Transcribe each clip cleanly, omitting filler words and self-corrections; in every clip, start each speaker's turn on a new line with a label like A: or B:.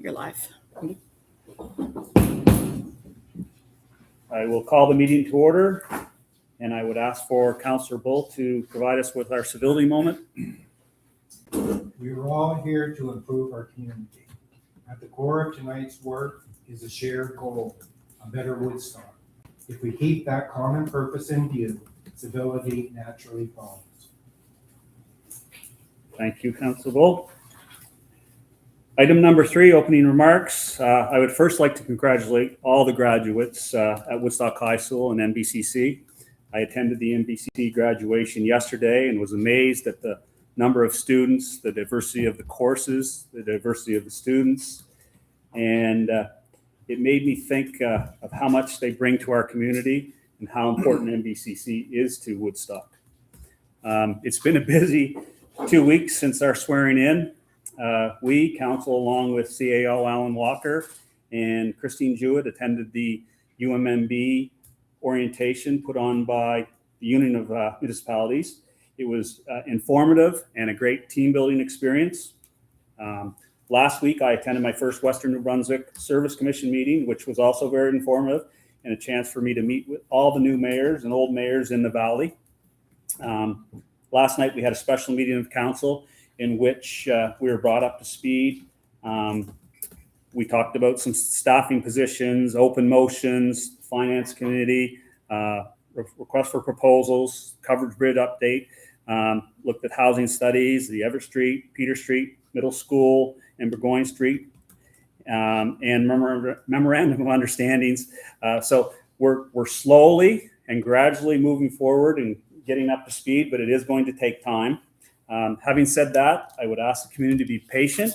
A: You're live.
B: I will call the meeting to order, and I would ask for Councillor Bull to provide us with our civility moment.
C: We are all here to improve our community. At the core of tonight's work is a shared goal, a better Woodstock. If we keep that common purpose in view, civility naturally follows.
B: Thank you, Councillor Bull. Item number 3, opening remarks. I would first like to congratulate all the graduates at Woodstock High School and NBCC. I attended the NBCC graduation yesterday and was amazed at the number of students, the diversity of the courses, the diversity of the students, and it made me think of how much they bring to our community and how important NBCC is to Woodstock. It's been a busy 2 weeks since our swearing in. We, council, along with CAO Alan Walker and Christine Jewett, attended the UMMB orientation put on by the Union of Municipalities. It was informative and a great team building experience. Last week, I attended my first Western New Brunswick Service Commission meeting, which was also very informative and a chance for me to meet with all the new mayors and old mayors in the valley. Last night, we had a special meeting of council in which we were brought up to speed. We talked about some staffing positions, open motions, finance committee, request for proposals, coverage bid update, looked at housing studies, the Everett Street, Peter Street, Middle School, and Burgoyne Street, and memorandum of understandings. So we're slowly and gradually moving forward and getting up to speed, but it is going to take time. Having said that, I would ask the community to be patient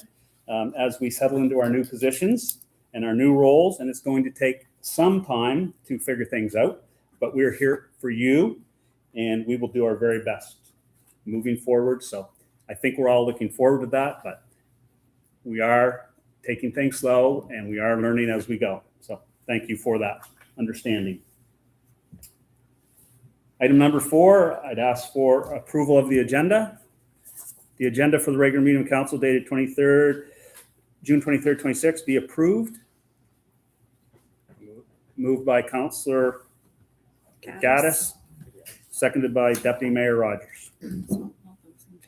B: as we settle into our new positions and our new roles, and it's going to take some time to figure things out, but we're here for you, and we will do our very best moving forward. So I think we're all looking forward to that, but we are taking things slow, and we are learning as we go. So thank you for that understanding. Item number 4, I'd ask for approval of the agenda. The agenda for the regular meeting of council dated June 23rd, 26 be approved. Moved by Councillor Gaddis, seconded by Deputy Mayor Rogers.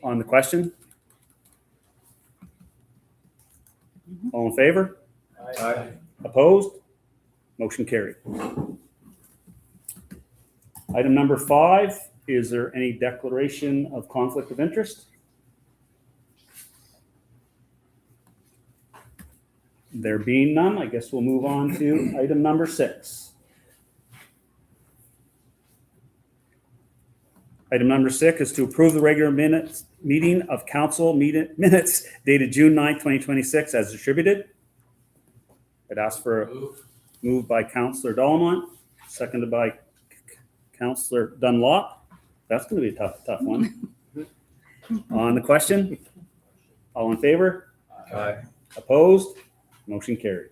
B: On the question? All in favor?
C: Aye.
B: Opposed? Motion carried. Item number 5, is there any declaration of conflict of interest? There being none, I guess we'll move on to item number 6. Item number 6 is to approve the regular meeting of council minutes dated June 9th, 2026 as distributed. I'd ask for a move by Councillor Dollamont, seconded by Councillor Dunlop. That's going to be a tough one. On the question, all in favor?
C: Aye.
B: Opposed? Motion carried.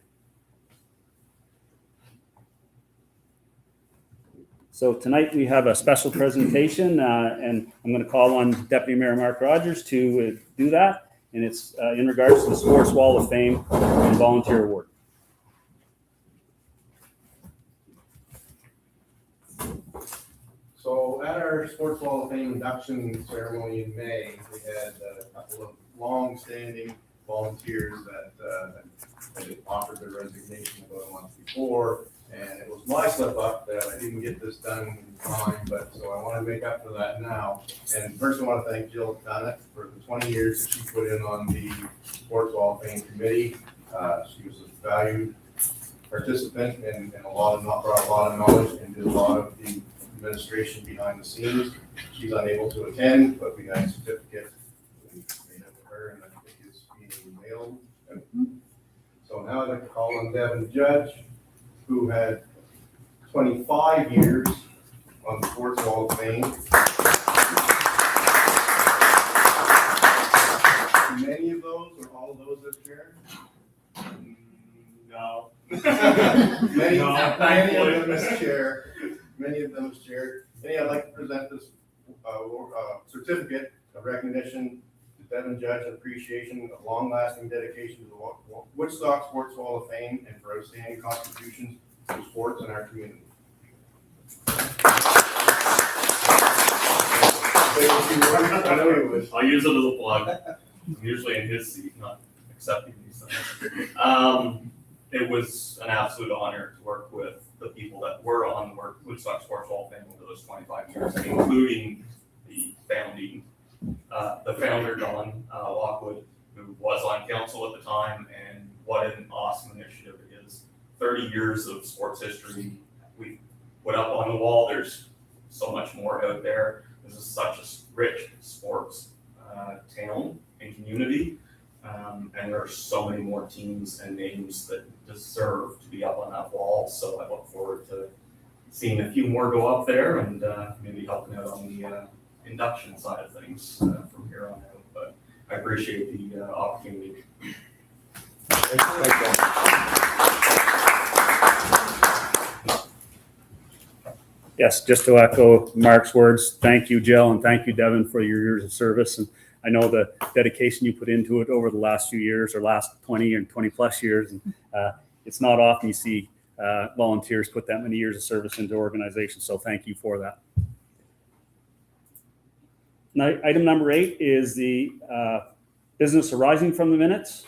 B: So tonight we have a special presentation, and I'm going to call on Deputy Mayor Mark Rogers to do that, and it's in regards to the Sports Wall of Fame and Volunteer Award.
D: So at our Sports Wall of Fame induction ceremony in May, we had a couple of long-standing volunteers that had offered their resignation about a month before, and it was my slip up that I didn't get this done in time, but so I want to make up for that now. And first I want to thank Jill Dunnett for the 20 years that she put in on the Sports Wall of Fame committee. She was a valued participant and brought a lot of knowledge and did a lot of the administration behind the scenes. She's unable to attend, but we got a certificate made up of her, and I think it's being mailed. So now I'd like to call on Devin Judge, who had 25 years on the Sports Wall of Fame. Many of those, or all of those that chair? No. Many of them as chair. Many of them as chair. Anyway, I'd like to present this certificate of recognition to Devin Judge in appreciation of long-lasting dedication to the Woodstock Sports Hall of Fame and for outstanding contributions to sports in our community. I know he would.
A: I'll use it as a plug. I'm usually in his seat, not accepting these things. It was an absolute honor to work with the people that were on the Woodstock Sports Hall of Fame over those 25 years, including the founder, Don Lockwood, who was on council at the time, and what an awesome initiative it is. 30 years of sports history we put up on the wall. There's so much more out there. This is such a rich sports town and community. And there are so many more teams and names that deserve to be up on that wall. So I look forward to seeing a few more go up there and maybe helping out on the induction side of things from here on out. But I appreciate the opportunity.
B: Yes, just to echo Mark's words, thank you, Jill, and thank you, Devin, for your years of service. And I know the dedication you put into it over the last few years, or last 20 and 20 plus years. And it's not often you see volunteers put that many years of service into organizations. So thank you for that. Now, item number 8 is the business arising from the minutes.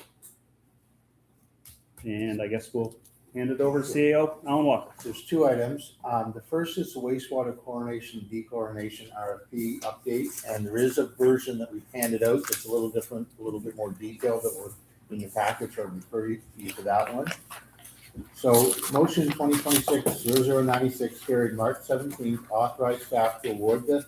B: And I guess we'll hand it over to CAO Alan Walker.
E: There's 2 items. The first is the wastewater chlorination dechlorination RFP update, and there is a version that we've handed out that's a little different, a little bit more detailed that was in your package. I'll refer you to that one. So motion 2026-0096 carried March 17th, authorized staff to award the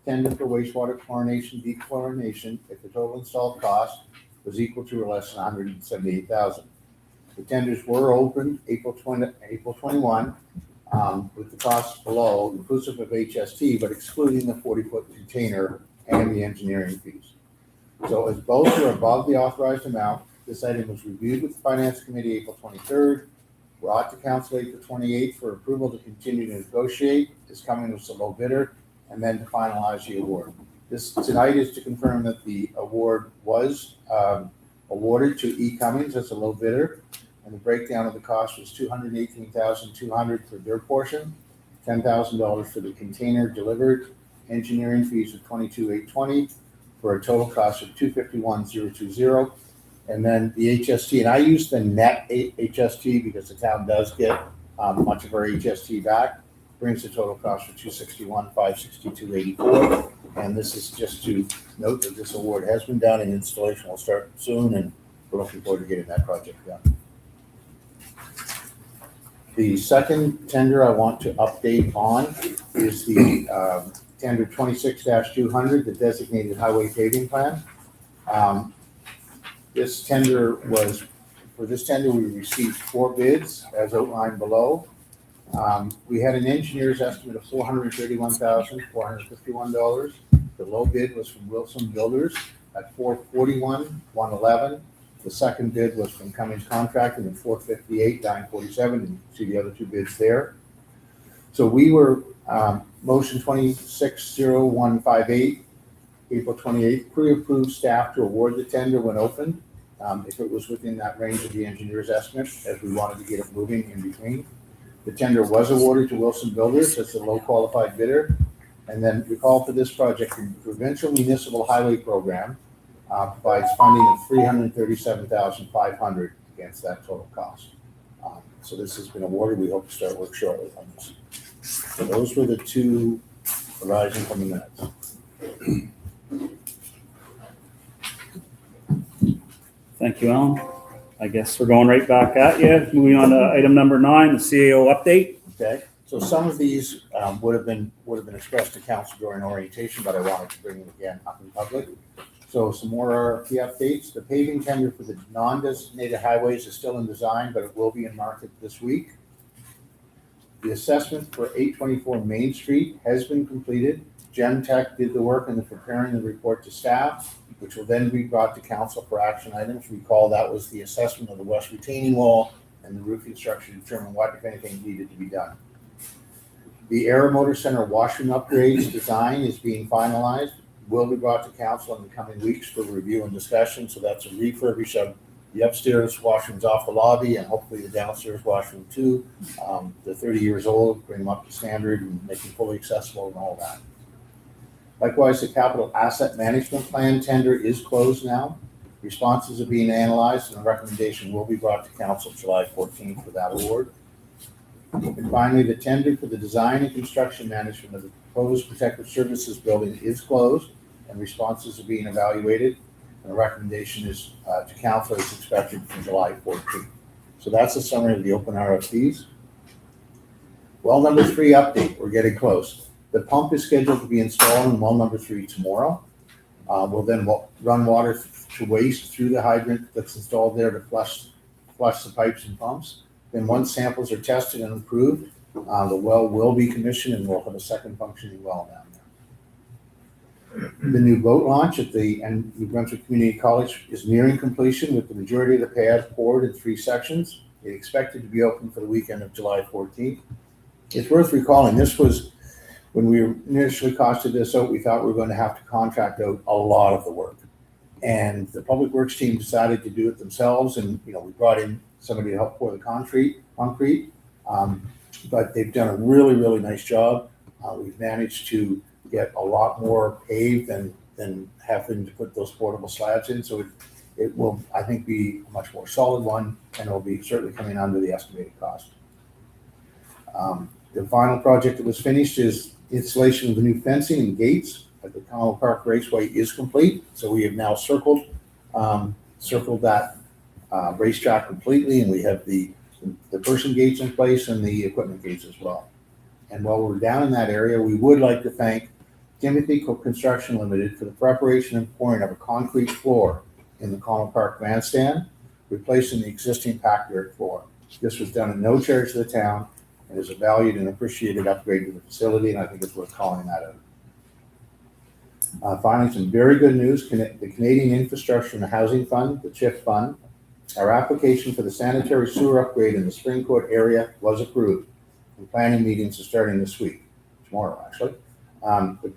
E: tender for wastewater chlorination dechlorination if the total installed cost was equal to or less than $178,000. The tenders were opened April 21, with the costs below, inclusive of HST, but excluding the 40-foot container and the engineering fees. So as both are above the authorized amount, this item was reviewed with the Finance Committee April 23rd, brought to Council April 28th for approval to continue to negotiate, is coming with the low bidder, and then to finalize the award. This tonight is to confirm that the award was awarded to E. Cummings as a low bidder, and the breakdown of the cost was $218,200 for their portion, $10,000 for the container delivered, engineering fees of $22,820 for a total cost of $251,020, and then the HST. And I use the net HST because the town does get much of our HST back. Brings the total cost for $261,562.84. And this is just to note that this award has been done and installation will start soon, and we're looking forward to getting that project done. The second tender I want to update on is the tender 26-200, the designated highway paving plan. This tender was, for this tender, we received 4 bids as outlined below. We had an engineer's estimate of $431,451. The low bid was from Wilson Builders at $441,111. The second bid was from Cummings Contracting at $458,947. You see the other 2 bids there. So we were motion 26-0158, April 28th, pre-approved staff to award the tender when opened, if it was within that range of the engineer's estimate, as we wanted to get it moving in between. The tender was awarded to Wilson Builders as the low qualified bidder. And then recall for this project, the Provincial Municipal Highway Program provides funding of $337,500 against that total cost. So this has been awarded. We hope to start work shortly on this. So those were the 2 arising from the minutes.
B: Thank you, Alan. I guess we're going right back at you. Moving on to item number 9, the CAO update.
E: Okay, so some of these would have been expressed to council during orientation, but I wanted to bring them again up in public. So some more RFP updates. The paving tender for the non-designated highways is still in design, but it will be in market this week. The assessment for 824 Main Street has been completed. Gemtech did the work in the preparing the report to staff, which will then be brought to council for action items. Recall that was the assessment of the west retaining wall and the roofing structure to determine what, if anything, needed to be done. The Air Motor Center washroom upgrades design is being finalized. will be brought to council in the coming weeks for review and discussion. So that's a refurbish of the upstairs washrooms off the lobby and hopefully the downstairs washroom too. They're 30 years old, bring them up to standard and make them fully accessible and all that. Likewise, the capital asset management plan tender is closed now. Responses are being analyzed and a recommendation will be brought to council July 14th for that award. And finally, the tender for the design and construction management of the proposed protective services building is closed and responses are being evaluated. And a recommendation is to council is expected from July 14th. So that's a summary of the open RFPs. Well, number 3 update, we're getting close. The pump is scheduled to be installed in well number 3 tomorrow. We'll then run water to waste through the hydrant that's installed there to flush the pipes and pumps. Then once samples are tested and approved, the well will be commissioned and we'll have a second functioning well down there. The new boat launch at the New Brunswick Community College is nearing completion with the majority of the pad poured in 3 sections. It's expected to be open for the weekend of July 14th. It's worth recalling, this was, when we initially costed this out, we thought we were going to have to contract out a lot of the work. And the Public Works team decided to do it themselves and, we brought in somebody to help pour the concrete. But they've done a really, really nice job. We've managed to get a lot more paved than having to put those portable slabs in. So it will, I think, be a much more solid one and it will be certainly coming under the estimated cost. The final project that was finished is installation of the new fencing and gates at the Commonwealth Park Raceway is complete. So we have now circled that racetrack completely, and we have the person gates in place and the equipment gates as well. And while we're down in that area, we would like to thank Timothy Construction Limited for the preparation and pouring of a concrete floor in the Commonwealth Park grandstand, replacing the existing packed dirt floor. This was done at no charge to the town and is a valued and appreciated upgrade to the facility, and I think it's worth calling that out. Finally, some very good news. The Canadian Infrastructure and Housing Fund, the CHIF fund, our application for the sanitary sewer upgrade in the Spring Court area was approved. And planning meetings are starting this week, tomorrow actually. The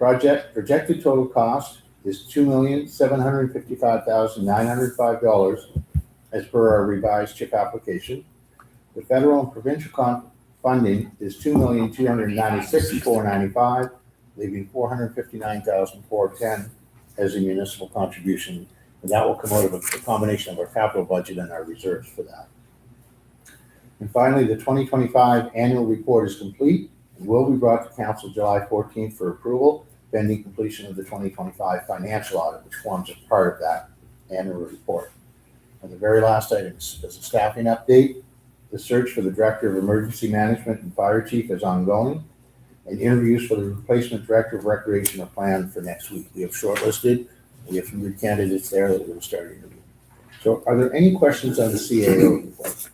E: projected total cost is $2,755,905 as per our revised CHIP application. The federal and provincial funding is $2,296,495, leaving $459,410 as a municipal contribution. And that will come out of a combination of our capital budget and our reserves for that. And finally, the 2025 annual report is complete and will be brought to council July 14th for approval, pending completion of the 2025 financial audit, which forms a part of that annual report. And the very last item is a staffing update. The search for the Director of Emergency Management and Fire Chief is ongoing, and interviews for the replacement Director of Recreation are planned for next week. We have shortlisted. We have some good candidates there that we'll start interviewing. So are there any questions on the CAO report?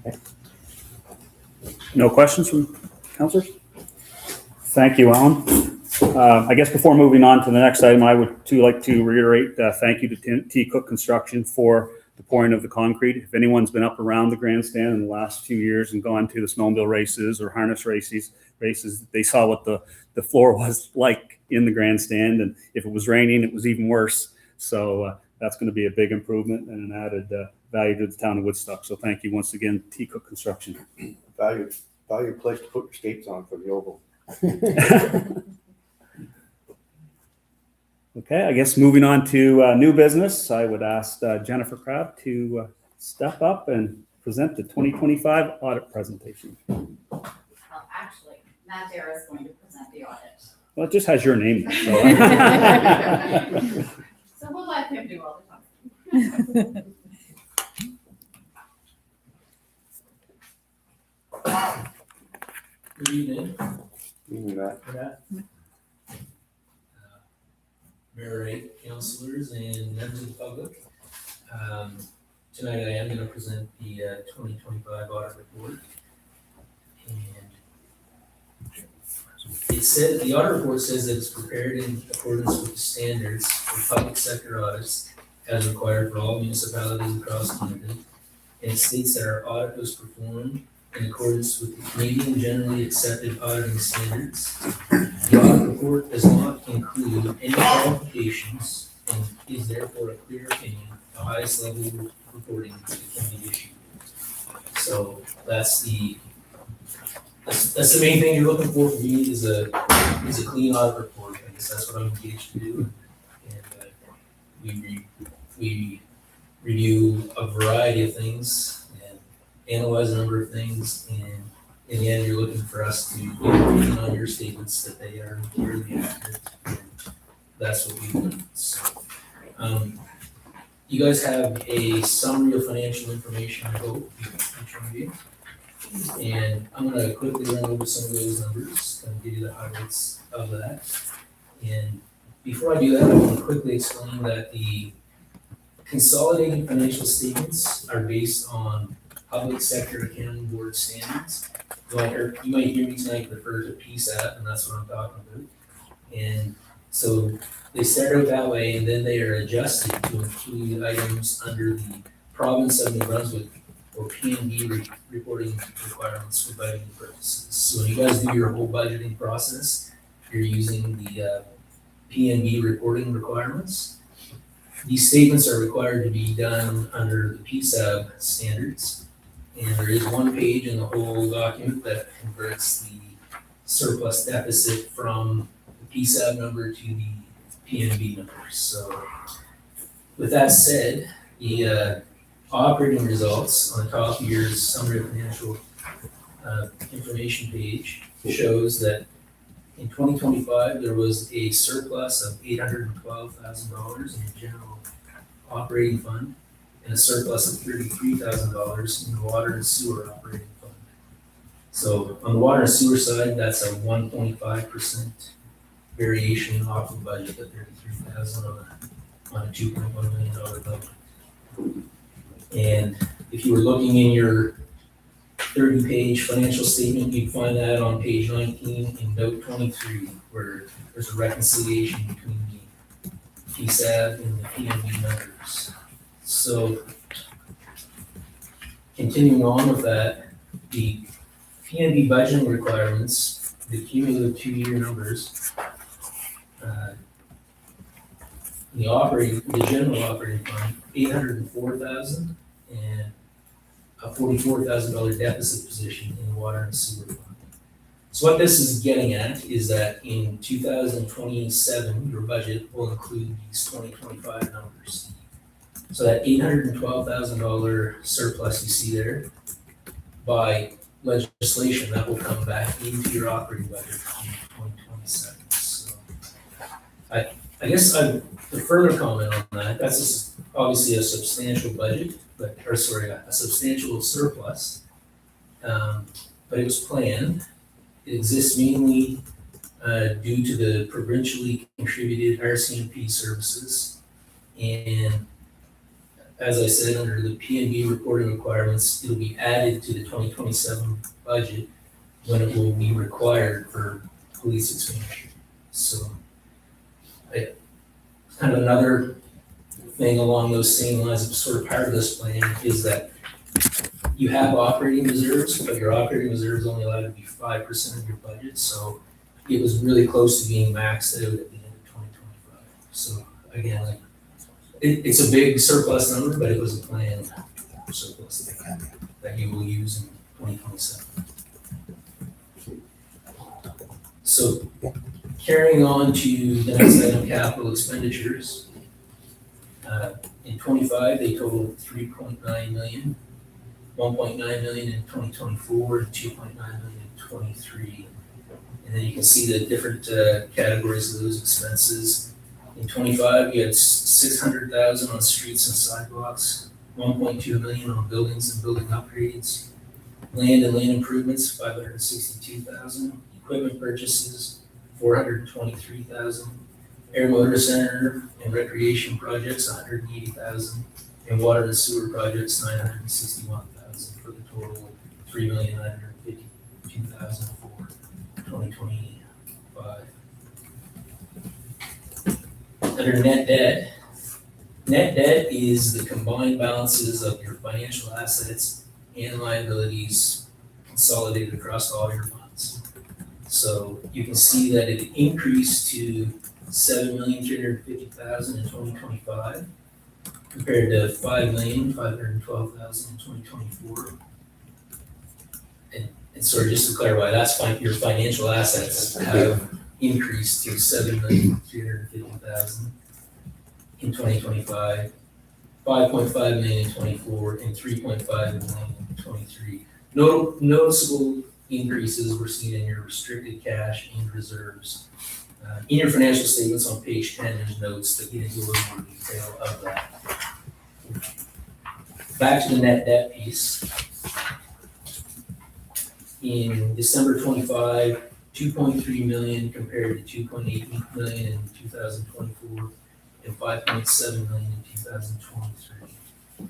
E: Okay.
B: No questions from councilors? Thank you, Alan. I guess before moving on to the next item, I would too like to reiterate thank you to T. Cook Construction for the pouring of the concrete. If anyone's been up around the grandstand in the last few years and gone to the snowmobile races or harness races, they saw what the floor was like in the grandstand. And if it was raining, it was even worse. So that's going to be a big improvement and an added value to the town of Woodstock. So thank you once again, T. Cook Construction.
F: Value place to put your skates on for the oval.
B: Okay, I guess moving on to new business, I would ask Jennifer Crabb to step up and present the 2025 audit presentation.
G: Well, actually, Matt Dara is going to present the audit.
B: Well, it just has your name. So.
G: So we'll let him do all the talking.
H: Good evening.
F: That.
H: Mayor Wright, councilors, and members of the public. Tonight I am going to present the 2025 audit report. And the audit report says that it's prepared in accordance with the standards for public sector audits as required for all municipalities across Canada. And it states that our audit was performed in accordance with the Canadian Generally Accepted Auditing Standards. The audit report does not include any qualifications and is therefore a clear opinion, the highest level of reporting that can be issued. So that's the main thing you're looking for me is a clean audit report. I guess that's what I'm engaged to do. And we review a variety of things and analyze a number of things. And in the end, you're looking for us to get on your statements that they are clearly accurate. And that's what we do. So, you guys have a summary of financial information, I hope, each one of you. And I'm gonna quickly run over some of those numbers and give you the highlights of that. And before I do that, I want to quickly explain that the consolidated financial statements are based on Public Sector Accounting Board standards. You might hear me tonight refer to PSAP, and that's what I'm talking about. And so they start out that way, and then they are adjusted to include items under the Province of New Brunswick or PNB reporting requirements for budgeting purposes. So when you guys do your whole budgeting process, you're using the PNB reporting requirements. These statements are required to be done under the PSAB standards. And there is one page in the whole document that converts the surplus deficit from the PSAB number to the PNB number. So with that said, the operating results on the top of your summary of financial information page shows that in 2025, there was a surplus of $812,000 in the general operating fund and a surplus of $33,000 in the water and sewer operating fund. So on the water and sewer side, that's a 1.5% variation off the budget of $33,000 on a $2.1 million budget. And if you were looking in your 30-page financial statement, you'd find that on page 19 in note 23, where there's a reconciliation between the PSAB and the PNB numbers. So continuing on with that, the PNB budgeting requirements, the cumulative 2-year numbers, the general operating fund, $804,000 and a $44,000 deficit position in the water and sewer fund. So what this is getting at is that in 2027, your budget will include these 2025 numbers. So that $812,000 surplus you see there, by legislation, that will come back into your operating budget in 2027. So I guess to further comment on that, that's obviously a substantial budget, a substantial surplus. But it was planned. It exists mainly due to the provincially contributed RCMP services. And as I said, under the PNB reporting requirements, it'll be added to the 2027 budget when it will be required for police expansion. So kind of another thing along those same lines, sort of part of this plan, is that you have operating reserves, but your operating reserves only allowed to be 5% of your budget. So it was really close to being maxed out at the end of 2025. So again, it's a big surplus number, but it was a planned surplus that you will use in 2027. So carrying on to the next item, capital expenditures. In 25, they totaled $3.9 million, $1.9 million in 2024, and $2.9 million in 23. And then you can see the different categories of those expenses. In 25, you had $600,000 on streets and sidewalks, $1.2 million on buildings and building upgrades, land and land improvements, $562,000, equipment purchases, $423,000, air motor center and recreation projects, $180,000, and water and sewer projects, $961,000, for the total $3,952,000 for 2025. Under net debt is the combined balances of your financial assets and liabilities consolidated across all your funds. So you can see that it increased to $7,350,000 in 2025 compared to $5,512,000 in 2024. And so just to clarify, that's your financial assets have increased to $7,350,000 in 2025, $5.5 million in 24, and $3.5 million in 23. Noticeable increases were seen in your restricted cash and reserves. In your financial statements on page 10, there's notes that get into a little more detail of that. Back to the net debt piece. In December 25, 2.3 million compared to 2.8 million in 2024 and 5.7 million in 2023.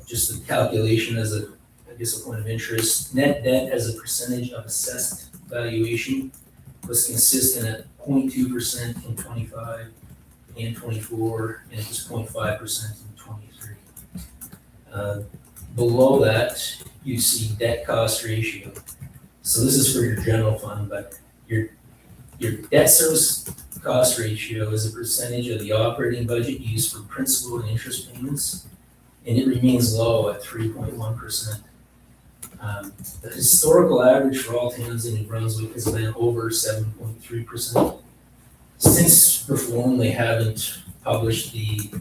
H: Just the calculation as a point of interest, net debt as a percentage of assessed valuation was consistent at 0.2% in 25 and 24, and it was 0.5% in 23. Below that, you see debt cost ratio. So this is for your general fund, but your debt service cost ratio is a percentage of the operating budget used for principal and interest payments, and it remains low at 3.1%. The historical average for all towns in New Brunswick has been over 7.3%. Since reform, they haven't published the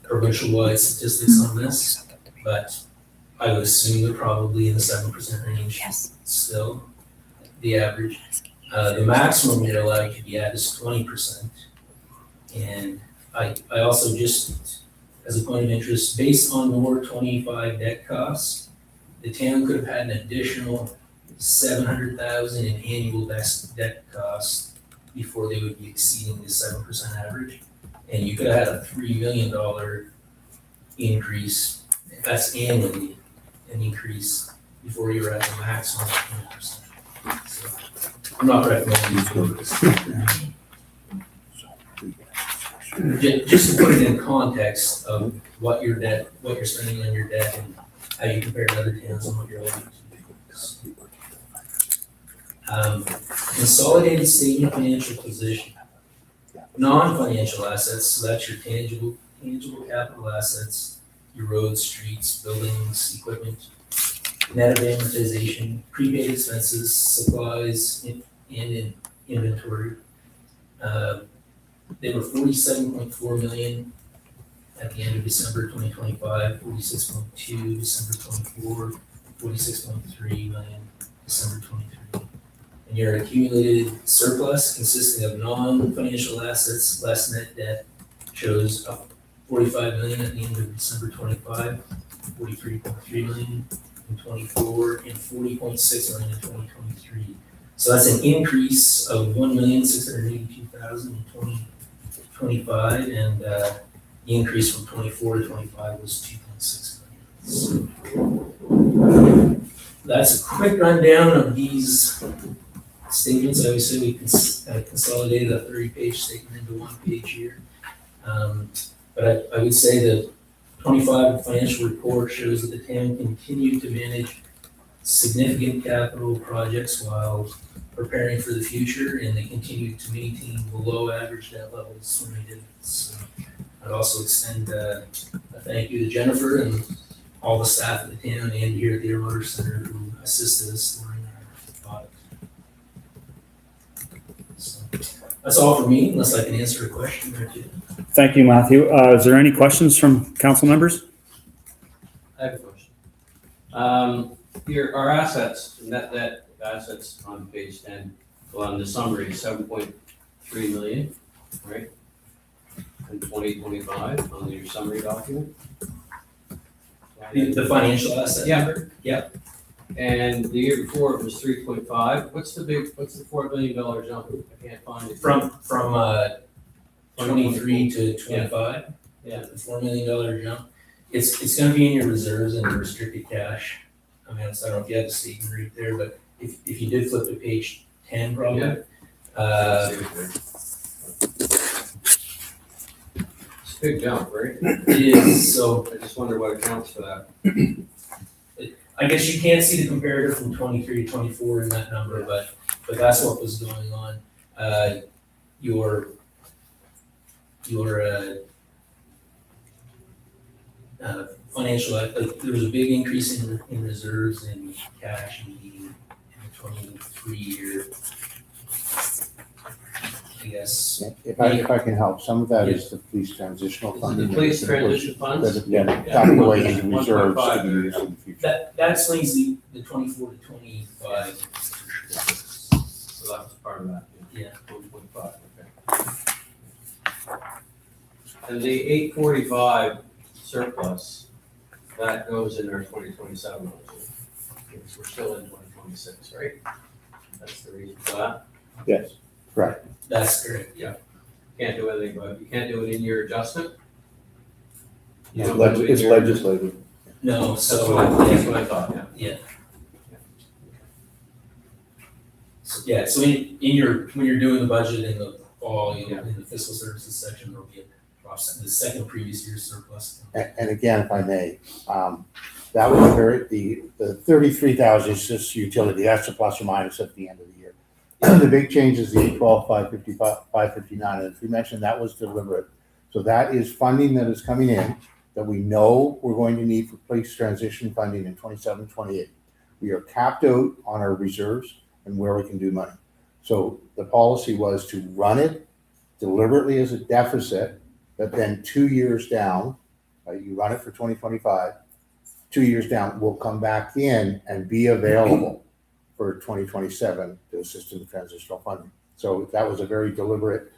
H: provincial-wide statistics on this, but I would assume they're probably in the 7% range still, the average. The maximum you're allowed to be at is 20%. And I also just, as a point of interest, based on your 25 debt costs, the town could have had an additional $700,000 in annual debt costs before they would be exceeding the 7% average. And you could have had a $3 million increase, that's annually, an increase before you were at the maximum of 20%. So I'm not recommending you do this. Just to put it in context of what your debt, what you're spending on your debt and how you compare to other towns and what you're looking to do. Consolidated statement of financial position. Non-financial assets, so that's your tangible capital assets, your roads, streets, buildings, equipment, net of amortization, prepaid expenses, supplies, and in inventory. They were 47.4 million at the end of December 2025, 46.2 December 24, 46.3 million December 23. And your accumulated surplus consisting of non-financial assets less net debt shows 45 million at the end of December 25, 43.3 million in 24, and 40.6 million in 2023. So that's an increase of 1,682,000 in 2025, and the increase from 24 to 25 was 2.6 million. So that's a quick rundown of these statements. I always say we consolidated a 30-page statement into one page here. But I would say the 25 financial report shows that the town continued to manage significant capital projects while preparing for the future, and they continued to maintain below average debt levels when they did it. So I'd also extend a thank you to Jennifer and all the staff at the town and here at the Air Motor Center who assisted us during our audit. So that's all for me, unless I can answer a question or two.
B: Thank you, Matthew. Is there any questions from council members?
I: I have a question. Our assets, net debt assets on page 10, well, on the summary, 7.3 million, right? In 2025 on your summary document.
H: The financial asset
I: Yeah.
H: number? Yeah.
I: And the year before it was 3.5. What's the $4 billion jump? I can't find it.
H: From 23 to 25?
I: Yeah.
H: The $4 million jump. It's gonna be in your reserves and your restricted cash. I mean, I don't know if you have the statement right there, but if you did flip to page 10 probably.
I: Yeah. It's a big jump, right?
H: It is, so
I: I just wonder what accounts for that.
H: I guess you can't see the comparator from 23 to 24 in that number, but that's what was going on. Your financial, there was a big increase in reserves and cash in the 23 year. I guess.
E: If I can help, some of that is the police transitional
I: Is it
E: funding.
I: the police transition
E: That
I: funds?
E: have been tucked away into reserves to
I: 1.5.
E: be used in the future.
H: That explains the 24 to 25.
I: So that was part of that.
H: Yeah.
I: 1.5, okay. And the 845 surplus, that goes in our 2027 also. Because we're still in 2026, right? That's the reason for that.
F: Yes.
E: Correct.
H: That's correct. Yeah.
I: Can't do anything, but you can't do it in your adjustment? You
F: It's
I: don't do it in
F: it's
I: your-
F: legislative.
H: No,
I: That's
H: so
I: that's what I thought, yeah.
H: Yeah, so in your, when you're doing the budget in the fall, in the fiscal services section, there'll be a offset, the second previous year's surplus.
E: And again, if I may, that was the 33,000 is just utility, that's a plus or minus at the end of the year. The big change is the 812, 555, 559, and as we mentioned, that was deliberate. So that is funding that is coming in that we know we're going to need for police transition funding in 27, 28. We are capped out on our reserves and where we can do money. So the policy was to run it deliberately as a deficit, but then 2 years down, you run it for 2025, 2 years down, we'll come back in and be available for 2027 to assist in the transitional funding. So that was a very deliberate,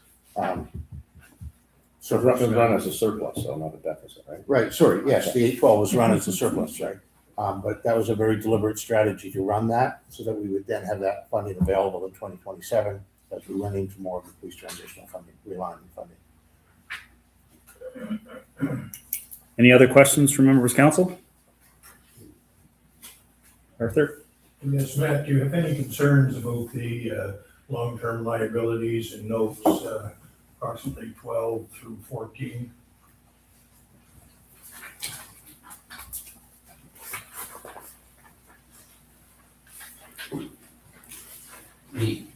F: So run as a surplus, so not a deficit, right?
E: right, sorry, yes, the 812 was run as a surplus, right? But that was a very deliberate strategy to run that so that we would then have that funding available in 2027 as we run into more of the police transitional funding, realignment funding.
B: Any other questions from members of council? Arthur?
J: Yes, Matt, do you have any concerns about the long-term liabilities in notes approximately 12 through 14?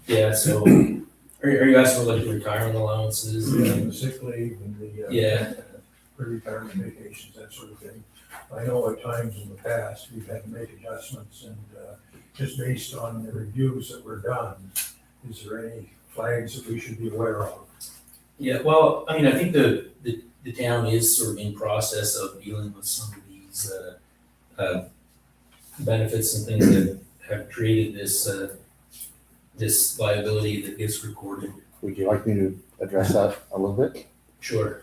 H: Yeah, so are you asking for like the retirement allowances?
J: The sick leave and the
H: Yeah.
J: retirement vacations, that sort of thing. I know at times in the past, we've had to make adjustments and just based on the reviews that were done, is there any flags that we should be aware of?
H: Yeah, well, I mean, I think the town is sort of in process of dealing with some of these benefits and things that have created this liability that gets recorded.
E: Would you like me to address that a little bit?
H: Sure.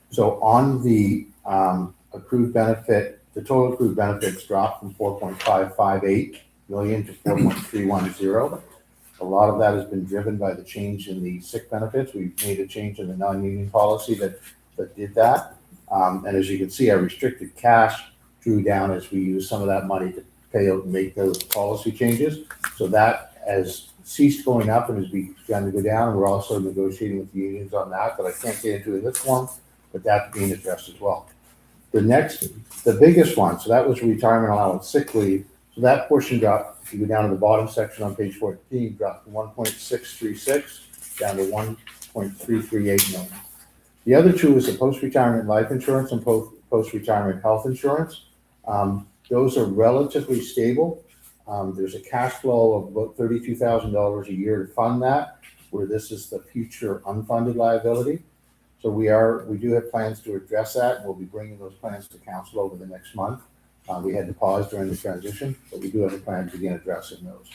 E: So on the accrued benefit, the total accrued benefits dropped from 4.558 million to 4.310. A lot of that has been driven by the change in the sick benefits. We've made a change in the non-union policy that did that. And as you can see, our restricted cash drew down as we used some of that money to pay out and make those policy changes. So that has ceased going up and has begun to go down. We're also negotiating with the unions on that I can't get into in this one, but that's being addressed as well. The biggest one, so that was retirement allowance, sick leave. So that portion dropped, if you go down to the bottom section on page 14, dropped from 1.636 down to 1.338 million. The other two is the post-retirement life insurance and post-retirement health insurance. Those are relatively stable. There's a cash flow of about $32,000 a year to fund that, where this is the future unfunded liability. So we do have plans to address that, and we'll be bringing those plans to council over the next month. We had to pause during the transition, but we do have a plan to begin addressing those.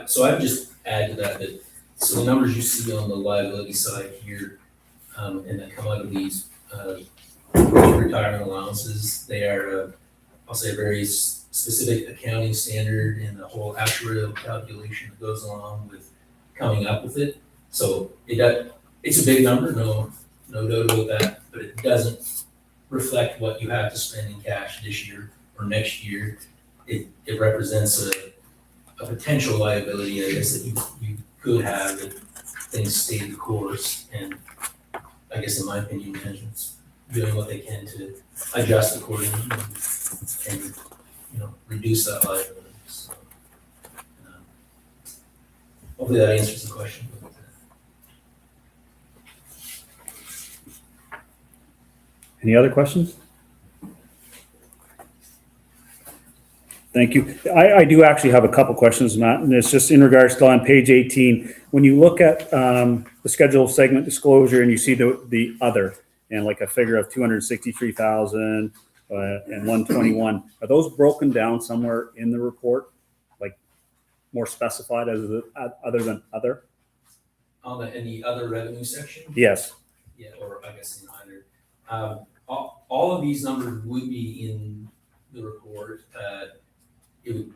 H: So I'd just add to that, so the numbers you see on the liability side here, and that come out of these retirement allowances, they are, I'll say, a very specific accounting standard and the whole actuarial calculation that goes along with coming up with it. So it's a big number, no doubt about that, but it doesn't reflect what you have to spend in cash this year or next year. It represents a potential liability, I guess, that you could have if things stay the course. And I guess in my opinion, management's doing what they can to adjust accordingly and reduce that liability. So, hopefully that answers the question.
B: Any other questions? Thank you. I do actually have a couple questions, Matt, and it's just in regards to on page 18. When you look at the schedule of segment disclosure and you see the other and like a figure of 263,000 and 121, are those broken down somewhere in the report, like more specified as other than other?
H: In the other revenue section?
B: Yes.
H: Yeah, or I guess in either. All of these numbers would be in the report. It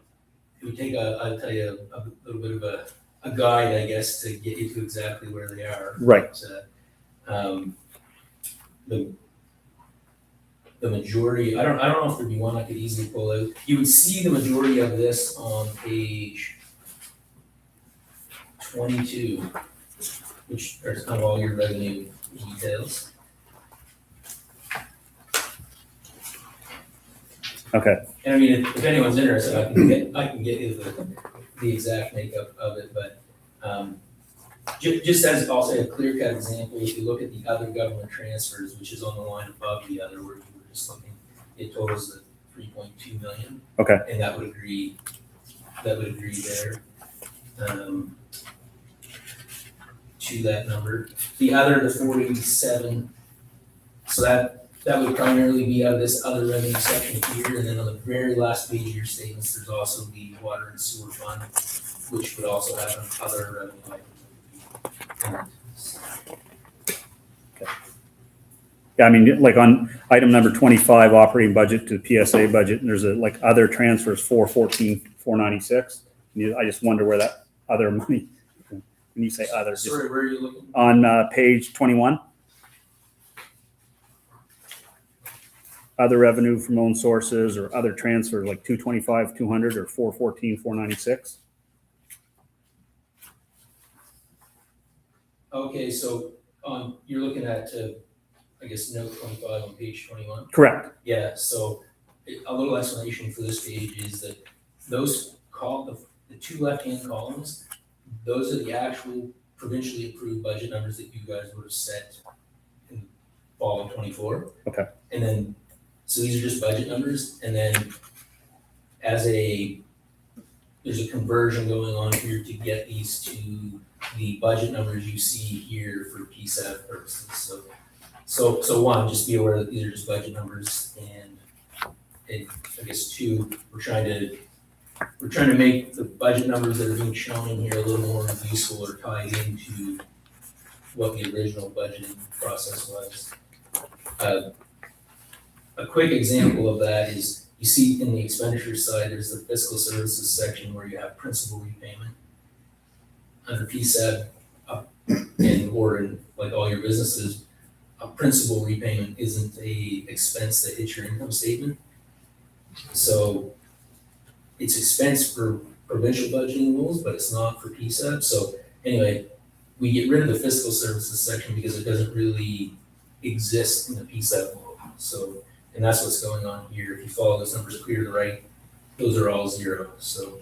H: would take I'll tell you, a little bit of a guide, I guess, to get you to exactly where they are.
B: Right.
H: But, the majority, I don't know if there'd be one I could easily pull out. You would see the majority of this on page 22, which are kind of all your revenue details.
B: Okay.
H: And I mean, if anyone's interested, I can get you the exact makeup of it, but just as I'll say a clear cut example, if you look at the other government transfers, which is on the line above the other, where you were just looking, it totals the 3.2 million.
B: Okay.
H: And that would agree there. To that number. The other, the 47, so that would primarily be out of this other revenue section here, and then on the very last page of your statements, there's also the water and sewer fund, which would also have other revenue items.
B: Yeah, I mean, like on item number 25, operating budget to PSA budget, and there's a like other transfers 414, 496. I just wonder where that other money, when you say other, just
H: Sorry, where are you looking?
B: on page 21. Other revenue from own sources or other transfers like 225, 200 or 414, 496.
H: Okay, so you're looking at, I guess, note 25 on page 21?
B: Correct.
H: Yeah, so a little explanation for this page is that those the two left-hand columns, those are the actual provincially approved budget numbers that you guys would have set in fall of 24.
B: Okay.
H: And then, so these are just budget numbers, and then there's a conversion going on here to get these to the budget numbers you see here for PSAT purposes. So one, just be aware that these are just budget numbers, and I guess two, we're trying to make the budget numbers that are being shown in here a little more useful or tied into what the original budgeting process was. A quick example of that is you see in the expenditure side, there's the fiscal services section where you have principal repayment. Under PSAB, or in like all your businesses, a principal repayment isn't a expense that hits your income statement. So it's expense for provincial budgeting rules, but it's not for PSAB. So anyway, we get rid of the fiscal services section because it doesn't really exist in the PSAB world. So, and that's what's going on here. If you follow those numbers clear to the right, those are all zero. So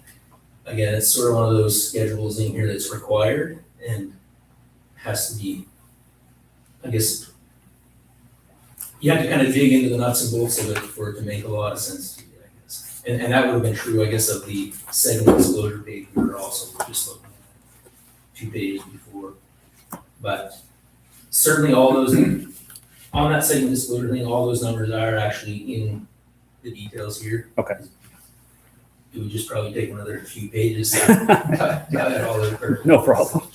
H: again, it's sort of one of those schedules in here that's required and has to be, I guess, you have to kind of dig into the nuts and bolts of it for it to make a lot of sense to you, I guess. And that would have been true, I guess, of the segment disclosure page we were also just looking at 2 pages before. But certainly all those, on that segment disclosure thing, all those numbers are actually in the details here.
B: Okay.
H: It would just probably take another few pages to cut it all over.
B: No problem.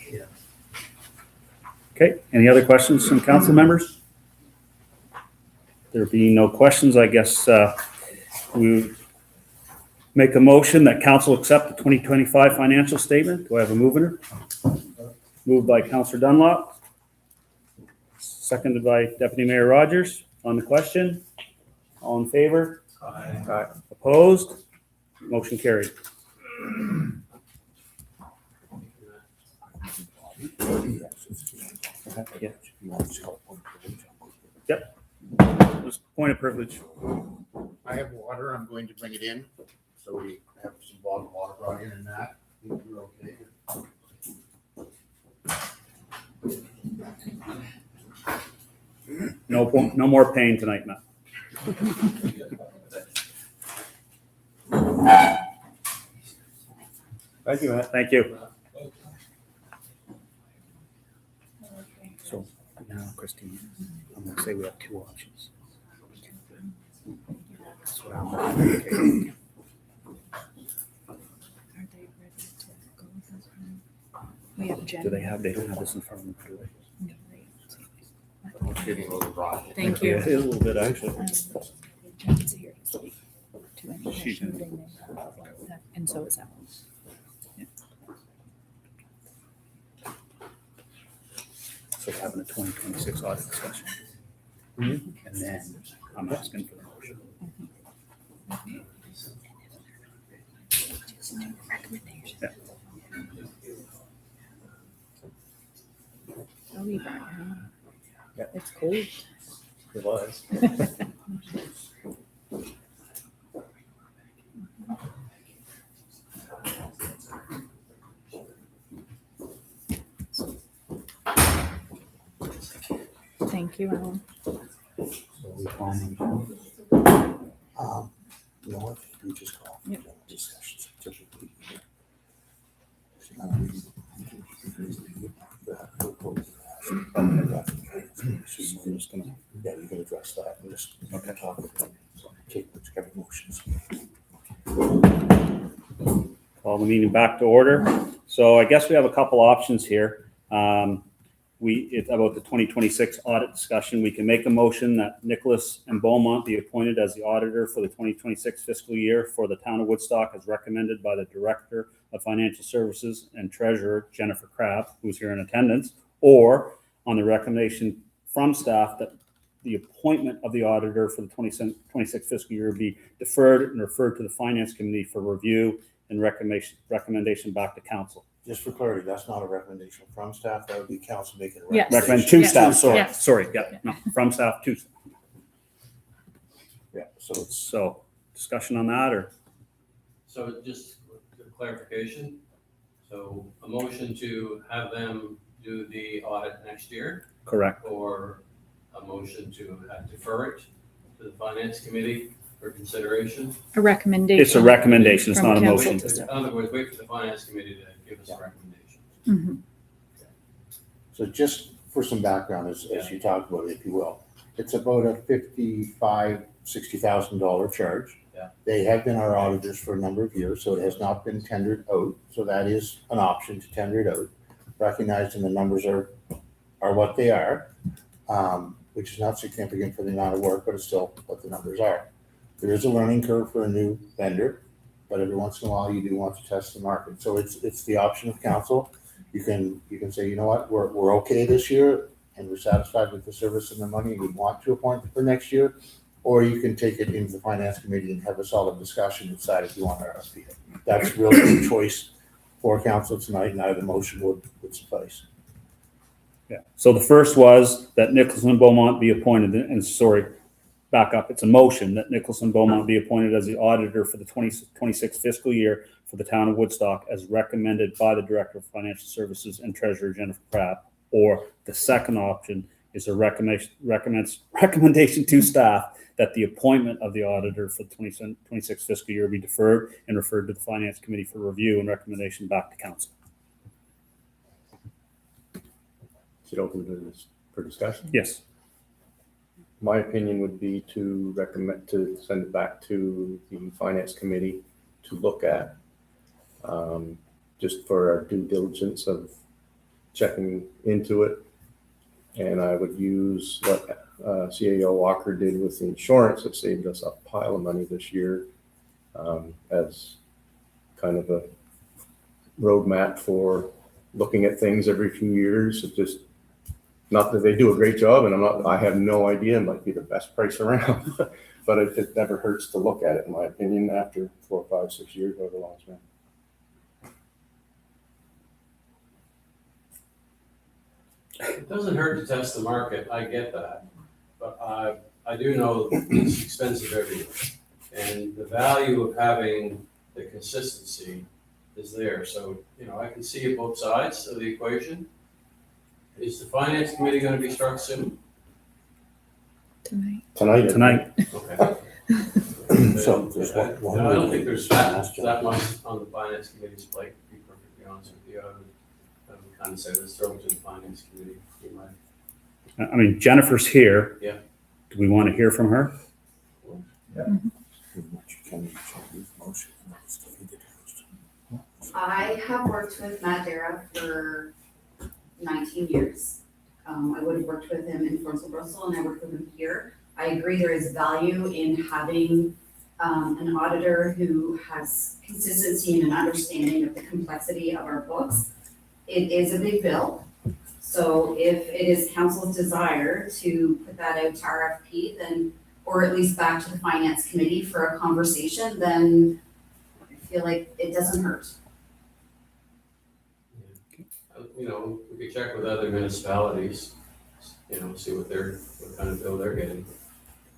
H: Yeah.
B: Okay, any other questions from council members? There being no questions, I guess we make a motion that council accept the 2025 financial statement. Do I have a mover? Moved by Councillor Dunlop. Seconded by Deputy Mayor Rogers. On the question, all in favor?
J: Aye.
B: Opposed? Motion carried. Yep. Just point of privilege.
E: I have water, I'm going to bring it in, so we have some bottled water brought in and that, you're okay.
B: No more pain tonight, Matt.
F: Thank you, Matt.
B: Thank you. So now, Christine, I'm gonna say we have two options. That's what I'm gonna do.
K: We have Jen.
B: Do they don't have this in front of them, do they?
E: Getting a little dry.
K: Thank
B: Yeah,
K: you.
B: it is a little bit, actually.
K: Jen's here to speak to any
B: She's
K: question they may have, and so is Alan.
B: So we're having a 2026 audit discussion. And then I'm asking for the motion.
K: Recommendation.
B: Yeah.
K: I'll leave that.
B: Yeah.
K: It's cold.
B: It was.
K: Thank you, Alan.
E: You know what, we just call.
K: Yep.
E: Discussions typically. So you're just gonna, yeah, you can address that and just talk with them, take whichever motions.
B: Call the meeting back to order. So I guess we have a couple options here. It's about the 2026 audit discussion. We can make a motion that Nicholas and Beaumont be appointed as the auditor for the 2026 fiscal year for the town of Woodstock as recommended by the Director of Financial Services and Treasurer Jennifer Crabb, who's here in attendance, or on the recommendation from staff that the appointment of the auditor for the 2026 fiscal year be deferred and referred to the Finance Committee for review and recommendation back to council.
E: Just for clarity, that's not a recommendation from staff, that would be council making a
K: Yes.
B: Recommend
E: recommendation.
B: to staff, sorry,
K: Yes.
B: sorry, yeah, no, from staff to.
E: Yeah, so it's,
B: So discussion on that, or
I: So just for clarification, so a motion to have them do the audit next year,
B: correct?
I: or a motion to defer it to the finance committee for consideration?
K: A recommendation.
B: It's a recommendation, it's
K: From
B: not a
K: council
B: motion.
K: to
I: In other words, wait for the finance committee to give us a recommendation.
K: Mhm.
E: so just for some background, as you talked about, if you will, it's about a $60,000 charge.
I: Yeah.
E: They have been our auditors for a number of years, so it has not been tendered out, so that is an option to tender it out, recognizing the numbers are what they are, which is not significant for the amount of work, but it's still what the numbers are. There is a learning curve for a new vendor, but every once in a while you do want to test the market. So it's the option of council. You can say, you know what, we're okay this year and we're satisfied with the service and the money, we want to appoint for next year. Or you can take it into the finance committee and have a solid discussion and decide if you want to RFP it. That's really the choice for council tonight, and either motion would suffice.
B: Yeah, so the first was that Nicholas and Beaumont be appointed, and sorry, back up, it's a motion that Nicholas and Beaumont be appointed as the auditor for the 2026 fiscal year for the town of Woodstock as recommended by the Director of Financial Services and Treasurer Jennifer Crabb. Or the second option is a recommendation to staff that the appointment of the auditor for the 2026 fiscal year be deferred and referred to the Finance Committee for review and recommendation back to council.
F: Is it open to this for discussion?
B: Yes.
F: My opinion would be to recommend, to send it back to the finance committee to look at, just for our due diligence of checking into it. And I would use what CAO Walker did with the insurance that saved us a pile of money this year, as kind of a roadmap for looking at things every few years. It just, not that they do a great job, and I have no idea, it might be the best price around, but it never hurts to look at it, in my opinion, after 4, 5, 6 years, however long it's been.
I: It doesn't hurt to test the market, I get that, but I do know it's expensive every year. And the value of having the consistency is there. So, I can see both sides of the equation. Is the finance committee gonna be struck soon?
K: Tonight.
B: Tonight.
I: Okay.
F: So there's
I: I don't think there's that much on the finance committee's plate, to be perfectly honest with you. I would kind of say, let's throw it to the finance committee. You might-
B: I mean, Jennifer's here.
I: Yeah.
B: Do we want to hear from her?
G: I have worked with Matt Dara for 19 years. I would have worked with him in Fort Russell and I worked with him here. I agree there is value in having an auditor who has consistency and an understanding of the complexity of our books. It is a big bill. So if it is council's desire to put that out to RFP, then, or at least back to the finance committee for a conversation, then I feel like it doesn't hurt.
I: We could check with other municipalities, see what kind of bill they're getting.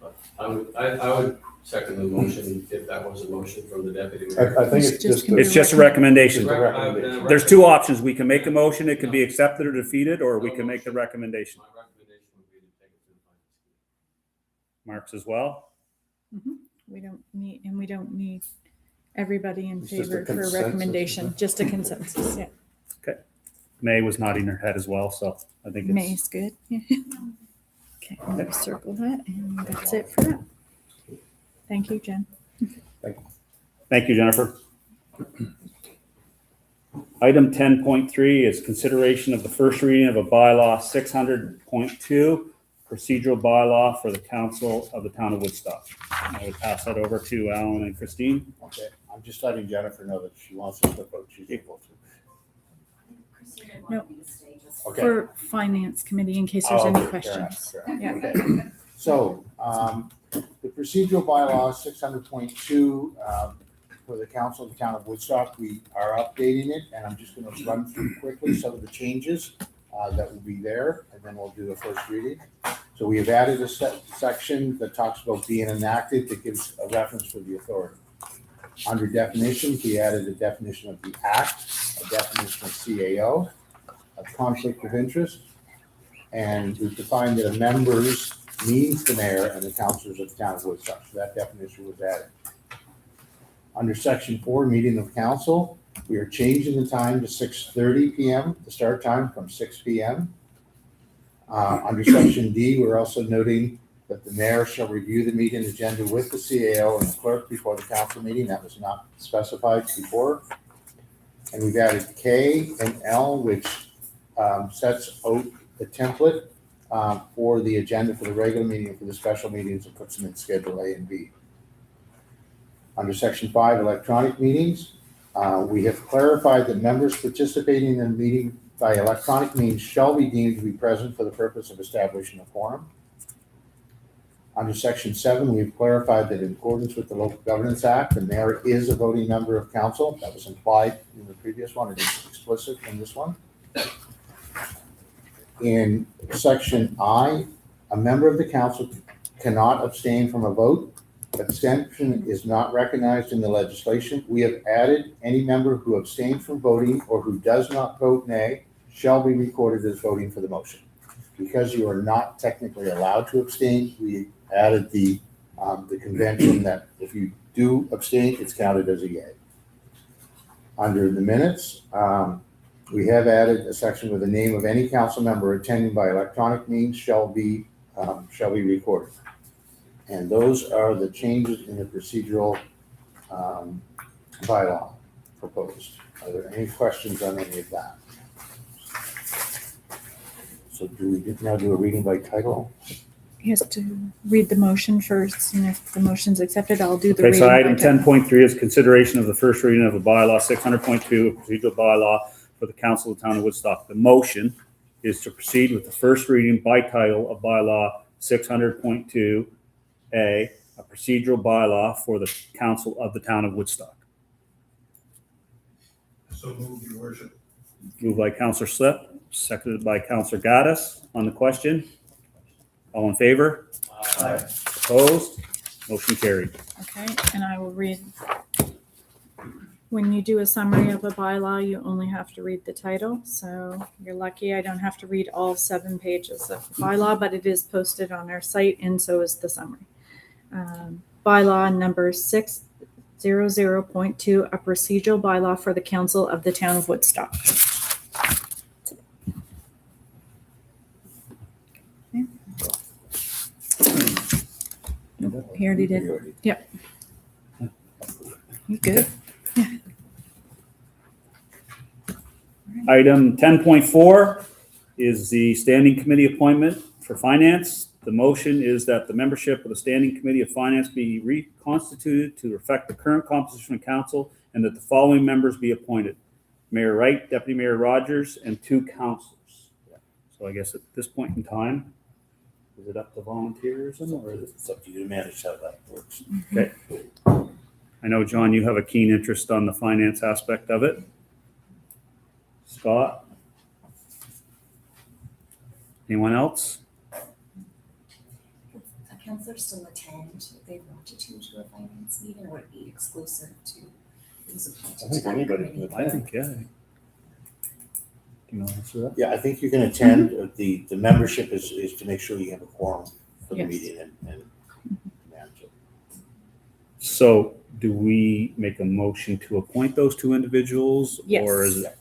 I: But I would second the motion if that was a motion from the deputy mayor.
F: I think it's
K: Just
F: just.
K: gonna be
B: It's just a recommendation.
F: Just a recommendation.
B: There's two options. We can make a motion, it can be accepted or defeated, or we can make the recommendation.
I: My recommendation would be to take it to the finance committee.
B: Marks as well?
K: We don't need everybody in
F: It's just a
K: favor for a
F: consensus,
K: recommendation,
F: isn't it?
K: just a consensus, yeah.
B: May was nodding her head as well, so I think it's.
K: May's good. Okay, I'm gonna circle that, and that's it for that. Thank you, Jen.
B: Thank you, Jennifer. Item 10.3 is consideration of the first reading of a bylaw 600.2, procedural bylaw for the council of the town of Woodstock. I would pass that over to Alan and Christine.
E: Okay, I'm just letting Jennifer know that she wants to slip out, she's able to.
G: Christina wanted me to stay just.
E: Okay.
K: For finance committee, in case there's
E: Oh,
K: any
E: okay, fair enough,
K: questions.
E: fair enough.
K: Yeah.
E: Okay. So, the procedural bylaw 600.2, for the council of the town of Woodstock, we are updating it, and I'm just gonna run through quickly some of the changes that will be there, and then we'll do the first reading. So we have added a section that talks about being enacted, that gives a reference for the authority. Under definitions, we added a definition of the act, a definition of CAO, a conflict of interest, and we've defined that a member's means the mayor and the councilors of the town of Woodstock. So that definition was added. Under section 4, meeting of council, we are changing the time to 6:30 PM, the start time from 6 PM. Under section D, we're also noting that the mayor shall review the meeting agenda with the CAO and the clerk before the council meeting. That was not specified before. And we've added K and L, which sets out the template for the agenda for the regular meeting and for the special meetings, and puts them in schedule A and B. Under section 5, electronic meetings, we have clarified that members participating in the meeting by electronic means shall be deemed to be present for the purpose of establishing a quorum. Under section 7, we've clarified that in accordance with the Local Governance Act, the mayor is a voting member of council. That was implied in the previous one. It is explicit in this one. In section I, a member of the council cannot abstain from a vote. Abstention is not recognized in the legislation. We have added any member who abstains from voting or who does not vote nay shall be recorded as voting for the motion. Because you are not technically allowed to abstain, we added the convention that if you do abstain, it's counted as a yay. Under the minutes, we have added a section where the name of any council member attending by electronic means shall be recorded. And those are the changes in the procedural bylaw proposed. Are there any questions on any of that? So do we now do a reading by title?
K: He has to read the motion first, and if the motion's accepted, I'll do the
B: Okay,
K: reading.
B: so
K: by
B: item
K: title.
B: 10.3 is consideration of the first reading of a bylaw 600.2, a procedural bylaw for the council of the town of Woodstock. The motion is to proceed with the first reading by title of bylaw 600.2A, a procedural bylaw for the council of the town of Woodstock.
J: So moved, your worship.
B: Moved by Councillor Slip, seconded by Councillor Gaddis on the question. All in favor?
I: Aye.
B: Opposed? Motion carried.
K: Okay, and I will read. When you do a summary of a bylaw, you only have to read the title. So you're lucky I don't have to read all 7 pages of the bylaw, but it is posted on our site and so is the summary. Bylaw number 600.2, a procedural bylaw for the council of the town of Woodstock. Nope, he already did. Yep. You good?
B: Item 10.4 is the standing committee appointment for finance. The motion is that the membership of the standing committee of finance be reconstituted to reflect the current composition of council and that the following members be appointed: Mayor Wright, Deputy Mayor Rogers, and 2 councilors. So I guess at this point in time, is it up to volunteerism or is it?
E: It's up to you to manage how that works.
B: Okay. I know, John, you have a keen interest on the finance aspect of it. Scott? Anyone else?
L: A counselor still attend if they wanted to a finance meeting, or would it be exclusive to who's appointed
F: I
L: to
F: think
L: that
F: anybody
L: committee?
F: can
B: I think, yeah. Do you know answer that?
E: Yeah, I think you can attend. The membership is to make sure you have a quorum for the
K: Yes.
E: meeting and manage it.
B: So do we make a motion to appoint those 2 individuals?
K: Yes.
B: Or is it?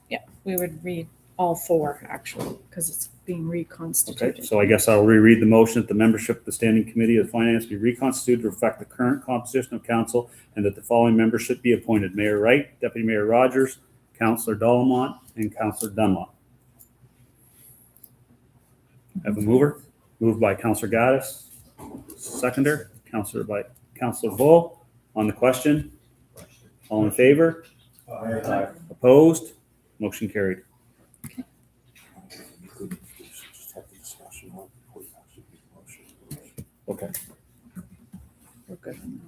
K: Yeah, we would read all 4 actually, because it's being
B: Okay,
K: reconstituted.
B: so I guess I'll reread the motion that the membership of the Standing Committee of Finance be reconstituted to reflect the current composition of council and that the following members should be appointed: Mayor Wright, Deputy Mayor Rogers, Councillor Dollamont, and Councillor Dunlop. Have a mover? Moved by Councillor Gaddis. Seconder, Councillor Bull. On the question? All in favor? Opposed? Motion carried.
E: You could just have the discussion on before you actually do the motion.
B: Okay.
K: We're good on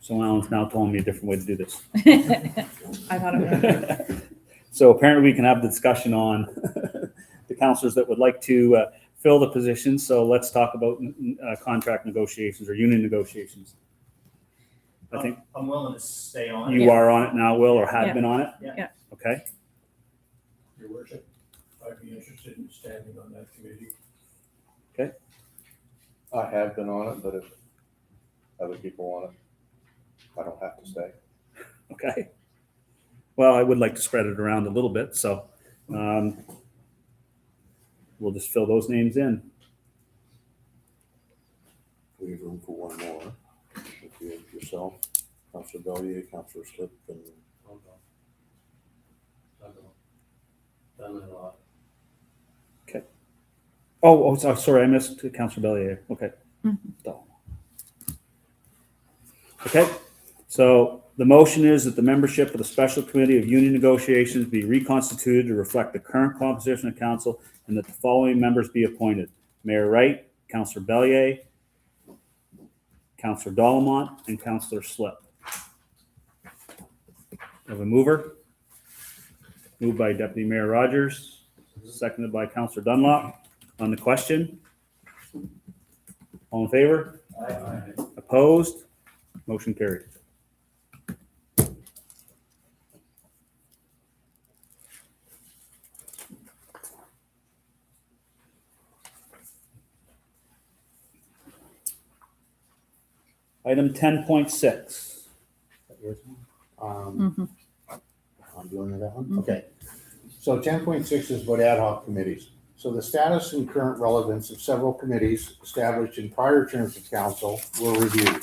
B: So Alan's now telling me a different way to do this.
K: that. I thought it was.
B: So apparently we can have the discussion on the counselors that would like to fill the position. So let's talk about contract negotiations or union negotiations. I think
A: I'm willing to stay on.
B: you are on it now, Will, or had
K: Yeah.
B: been on it?
K: Yeah.
B: Okay.
J: Your worship, I'd be interested in standing on that committee.
F: I have been on it, but if other people want it, I don't have to stay.
B: Okay. Well, I would like to spread it around a little bit, so we'll just fill those names in.
E: We have room for one more. If you have yourself, Councillor Bellier, Councillor Slip, and
I: Done it a lot.
B: Sorry, I missed Councillor Bellier. Okay.
K: Mhm.
B: Okay, so the motion is that the membership of the Special Committee of Union Negotiations be reconstituted to reflect the current composition of council and that the following members be appointed: Mayor Wright, Councillor Bellier, Councillor Dollamont, and Councillor Slip. Have a mover? Moved by Deputy Mayor Rogers, seconded by Councillor Dunlop. On the question? All in favor? Opposed? Motion carried. Item 10.6.
E: I'm doing that one? Okay. So 10.6 is about ad hoc committees. So the status and current relevance of several committees established in prior terms of council were reviewed.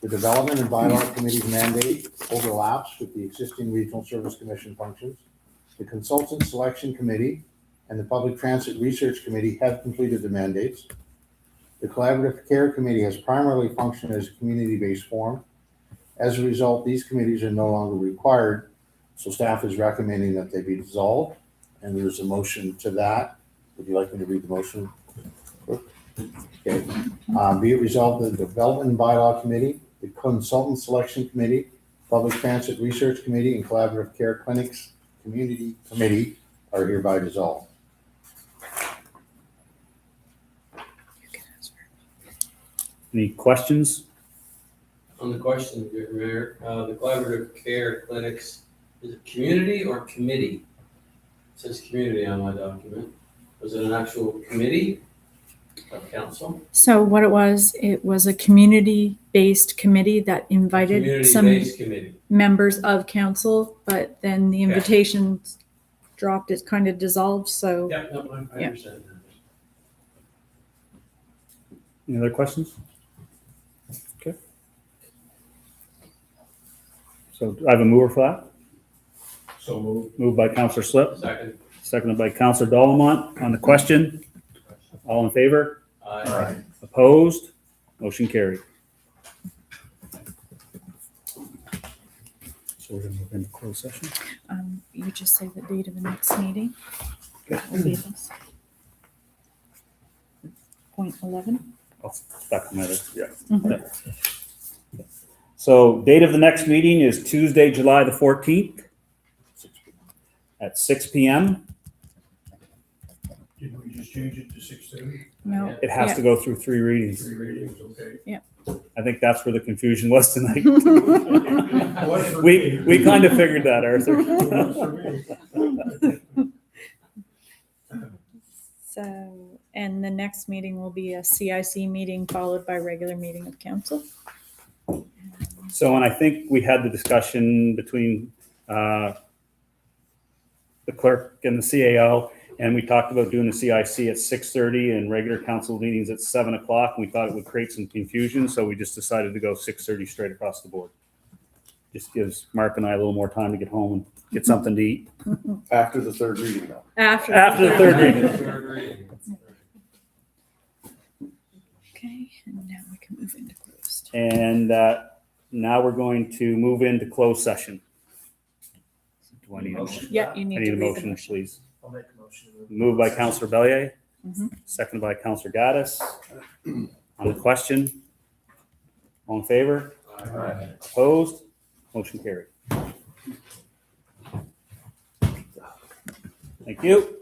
E: The Development and Bylaw Committee's mandate overlaps with the existing Regional Service Commission functions. The Consultant Selection Committee and the Public Transit Research Committee have completed their mandates. The Collaborative Care Committee has primarily functioned as a community-based forum. As a result, these committees are no longer required, so staff is recommending that they be dissolved, and there's a motion to that. Would you like me to read the motion? Okay. Be it resolved that the Development and Bylaw Committee, the Consultant Selection Committee, Public Transit Research Committee, and Collaborative Care Clinics Community Committee are hereby dissolved.
B: Any questions?
I: On the question, Mayor, the collaborative care clinics, is it community or committee? It says community on my document. Was it an actual committee of council?
K: So what it was a community-based committee that invited some
I: Community-based committee.
K: members of council, but then the invitations dropped, it kind of dissolved, so.
I: Yep, no, I
K: Yeah.
I: understand that.
B: Any other questions? Okay. So do I have a mover for that?
J: So moved.
B: Moved by Counselor Slip,
I: Second.
B: seconded by Counselor Dollamont. On the question, all in favor?
I: Aye.
B: Opposed? Motion carried. So we're gonna move into closed session.
K: You just say the date of the next meeting. That will be this. Point 11.
B: I'll stuck on that, yeah.
K: Mhm.
B: So date of the next meeting is Tuesday, July the 14th at 6 PM.
J: Did we just change it to 6:30?
K: No.
B: It has to go through 3 readings.
J: 3 readings, okay.
B: I think that's where the confusion was tonight.
J: Was for me.
B: We kind of figured that, Arthur.
J: Was for me.
K: So, and the next meeting will be a CIC meeting followed by regular meeting of council.
B: So, and I think we had the discussion between the clerk and the CAO, and we talked about doing the CIC at 6:30 and regular council meetings at 7 o'clock. And we thought it would create some confusion, so we just decided to go 6:30 straight across the board. Just gives Mark and I a little more time to get home and get something to eat.
F: After the third reading though.
K: After
B: After the third reading.
I: Third reading.
K: Okay, and now we can move into closed.
B: And now we're going to move into closed session. Do I need a motion?
K: Yeah, you
B: I
K: need
B: need
K: to
B: a
K: read the
B: motion,
K: motion.
B: please.
J: I'll make a motion.
B: Moved by Counselor Bellier,
K: Mhm.
B: seconded by Counselor Gaddis. On the question, all in favor? Opposed? Motion carried. Thank you.